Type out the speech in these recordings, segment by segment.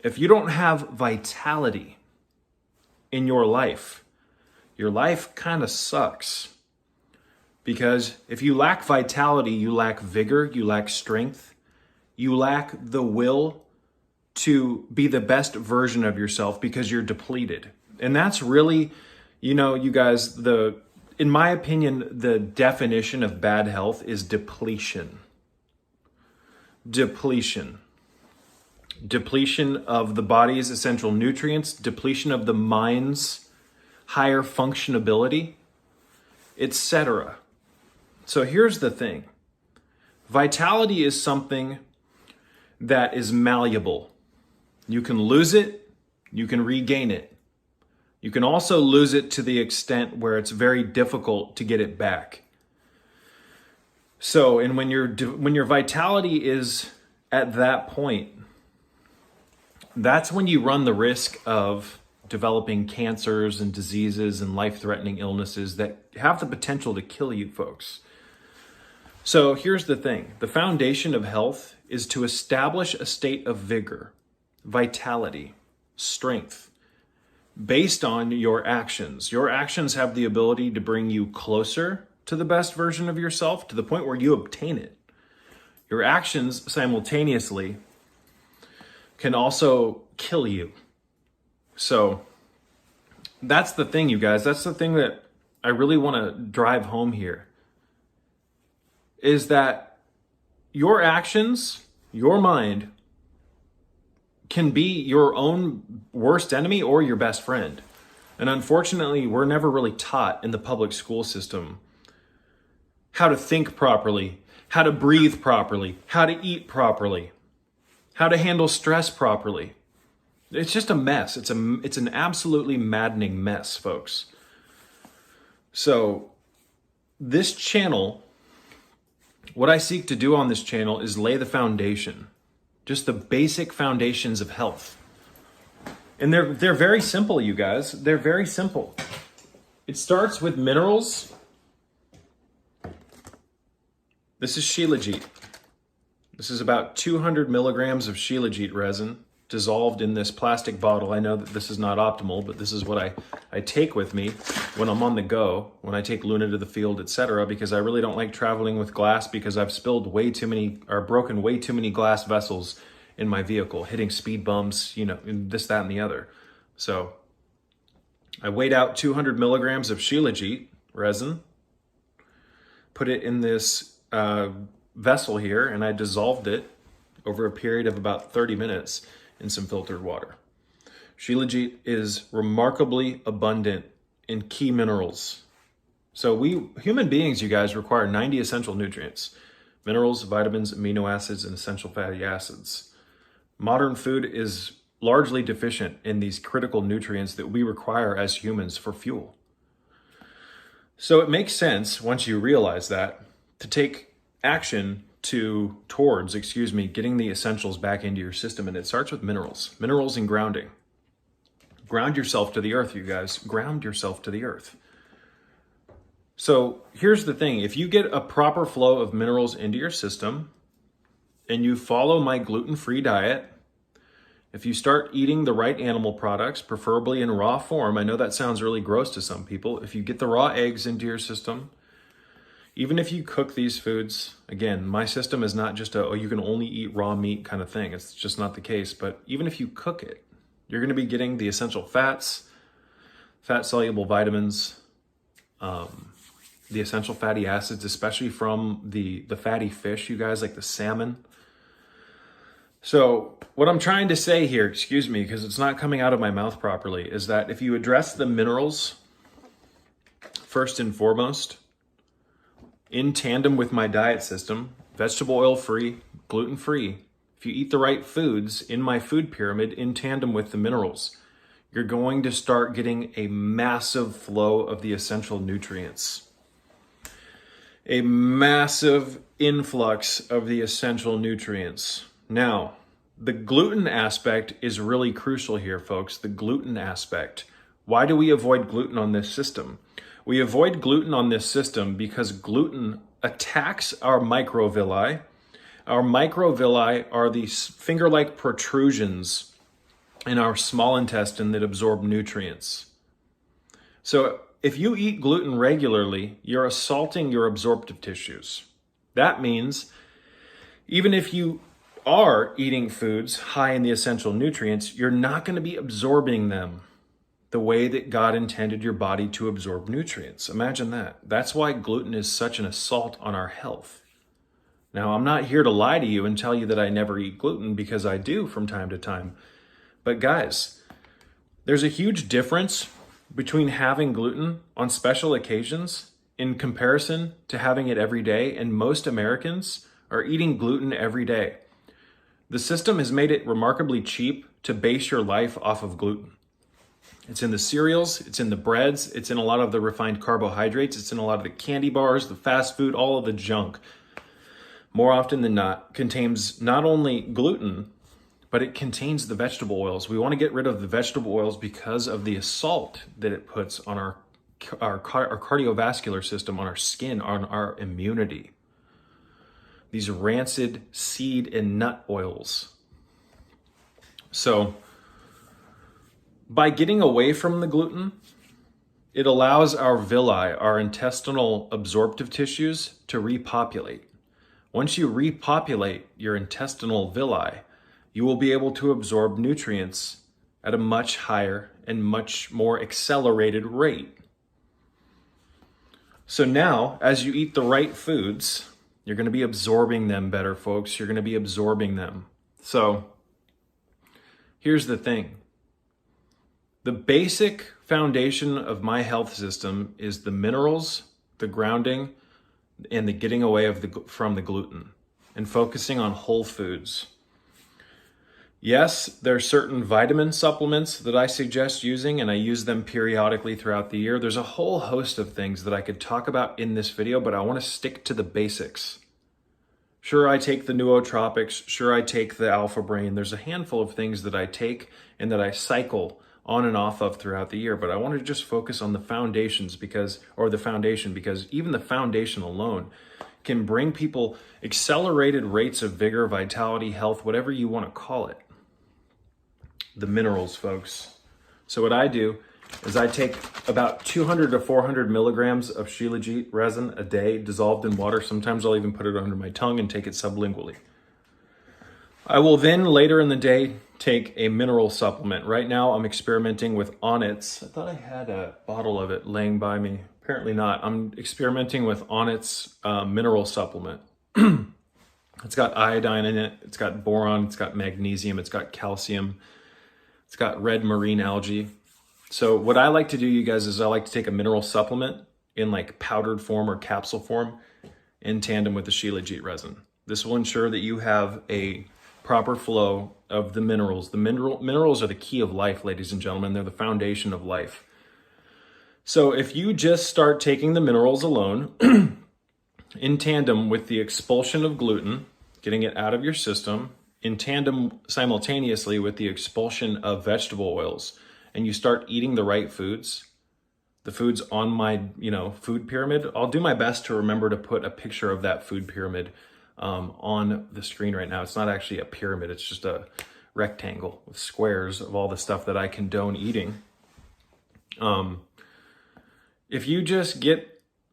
If you don't have vitality in your life kind of sucks. Because if you lack vitality, you lack vigor, you lack strength, you lack the will to be the best version of yourself because you're depleted. And that's really, you guys, in my opinion, the definition of bad health is depletion. Depletion of the body's essential nutrients, depletion of the mind's higher functionability, etc. So here's the thing. Vitality is something that is malleable. You can lose it, you can regain it. You can also lose it to the extent where it's very difficult to get it back. So, and when your vitality is at that point, that's when you run the risk of developing cancers and diseases and life-threatening illnesses that have the potential to kill you, folks. So here's the thing. The foundation of health is to establish a state of vigor, vitality, strength, based on your actions. Your actions have the ability to bring you closer to the best version of yourself, to the point where you obtain it. Your actions simultaneously can also kill you. So that's the thing, you guys. That's the thing that I really want to drive home here, is that your actions, your mind, can be your own worst enemy or your best friend. And unfortunately, we're never really taught in the public school system how to think properly, how to breathe properly, how to eat properly, how to handle stress properly. It's just a mess. It's an absolutely maddening mess, folks. So this channel, what I seek to do on this channel is lay the foundation, just the basic foundations of health. And they're very simple, you guys. They're very simple. It starts with minerals. This is Shilajit. This is about 200 milligrams of Shilajit resin dissolved in this plastic bottle. I know that this is not optimal, but this is what I take with me when I'm on the go, when I take Luna to the field, etc., because I really don't like traveling with glass, because I've spilled broken way too many glass vessels in my vehicle, hitting speed bumps, this, that, and the other. So I weighed out 200 milligrams of Shilajit resin, put it in this vessel here, and I dissolved it over a period of about 30 minutes in some filtered water. Shilajit is remarkably abundant in key minerals. So we human beings, you guys, require 90 essential nutrients: minerals, vitamins, amino acids, and essential fatty acids. Modern food is largely deficient in these critical nutrients that we require as humans for fuel. So it makes sense, once you realize that, to take action towards getting the essentials back into your system. And it starts with minerals and grounding. Ground yourself to the earth, you guys. Ground yourself to the earth. So here's the thing. If you get a proper flow of minerals into your system and you follow my gluten-free diet, if you start eating the right animal products, preferably in raw form, I know that sounds really gross to some people. If you get the raw eggs into your system, even if you cook these foods, again, my system is not just you can only eat raw meat kind of thing. It's just not the case. But even if you cook it, you're going to be getting the essential fats, fat-soluble vitamins, the essential fatty acids, especially from the fatty fish, you guys, like the salmon. So what I'm trying to say here, excuse me, because it's not coming out of my mouth properly, is that if you address the minerals first and foremost, in tandem with my diet system, vegetable oil-free, gluten-free, if you eat the right foods in my food pyramid in tandem with the minerals, you're going to start getting a massive flow of the essential nutrients. A massive influx of the essential nutrients. Now, the gluten aspect is really crucial here, folks. The gluten aspect. Why do we avoid gluten on this system? We avoid gluten on this system because gluten attacks our microvilli. Our microvilli are these finger-like protrusions in our small intestine that absorb nutrients. So if you eat gluten regularly, you're assaulting your absorptive tissues. That means even if you are eating foods high in the essential nutrients, you're not going to be absorbing them the way that God intended your body to absorb nutrients. Imagine that. That's why gluten is such an assault on our health. Now, I'm not here to lie to you and tell you that I never eat gluten, because I do from time to time. But guys, there's a huge difference between having gluten on special occasions in comparison to having it every day, and most Americans are eating gluten every day. The system has made it remarkably cheap to base your life off of gluten. It's in the cereals, it's in the breads, it's in a lot of the refined carbohydrates, it's in a lot of the candy bars, the fast food, all of the junk. More often than not, contains not only gluten, but it contains the vegetable oils. We want to get rid of the vegetable oils because of the assault that it puts on our cardiovascular system, on our skin, on our immunity. These rancid seed and nut oils. So by getting away from the gluten, it allows our villi, our intestinal absorptive tissues, to repopulate. Once you repopulate your intestinal villi, you will be able to absorb nutrients at a much higher and much more accelerated rate. So now, as you eat the right foods, you're going to be absorbing them better, folks. You're going to be absorbing them. So here's the thing. The basic foundation of my health system is the minerals, the grounding, and the getting away from the gluten, and focusing on whole foods. Yes, there are certain vitamin supplements that I suggest using, and I use them periodically throughout the year. There's a whole host of things that I could talk about in this video, but I want to stick to the basics. Sure, I take the nootropics. Sure, I take the Alpha Brain. There's a handful of things that I take and that I cycle on and off of throughout the year, but I want to just focus on the foundation because even the foundation alone can bring people accelerated rates of vigor, vitality, health, whatever you want to call it. The minerals, folks. So what I do is I take about 200 to 400 milligrams of Shilajit resin a day, dissolved in water. Sometimes I'll even put it under my tongue and take it sublingually. I will then later in the day take a mineral supplement. Right now I'm experimenting with Onnit's. I thought I had a bottle of it laying by me. Apparently not. I'm experimenting with Onnit's mineral supplement. It's got iodine in it. It's got boron. It's got magnesium. It's got calcium. It's got red marine algae. So what I like to do, you guys, is I like to take a mineral supplement in like powdered form or capsule form in tandem with the Shilajit resin. This will ensure that you have a proper flow of the minerals. The minerals are the key of life, ladies and gentlemen. They're the foundation of life. So if you just start taking the minerals alone in tandem with the expulsion of gluten, getting it out of your system, in tandem simultaneously with the expulsion of vegetable oils, and you start eating the right foods, the foods on my food pyramid, I'll do my best to remember to put a picture of that food pyramid on the screen right now. It's not actually a pyramid, it's just a rectangle with squares of all the stuff that I condone eating. If you just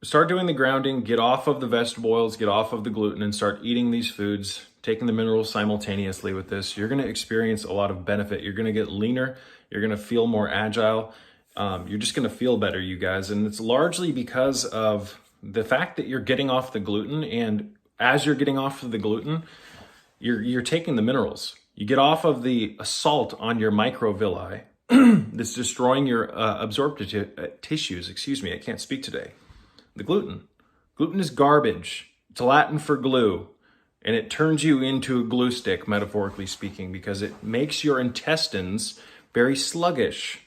start doing the grounding, get off of the vegetable oils, get off of the gluten, and start eating these foods, taking the minerals simultaneously with this, you're going to experience a lot of benefit. You're going to get leaner. You're going to feel more agile. You're just going to feel better, you guys. And it's largely because of the fact that you're getting off the gluten. And as you're getting off of the gluten, you're taking the minerals. You get off of the assault on your microvilli that's destroying your absorptive tissues. Excuse me, I can't speak today. The gluten. Gluten is garbage. It's Latin for glue. And it turns you into a glue stick, metaphorically speaking, because it makes your intestines very sluggish.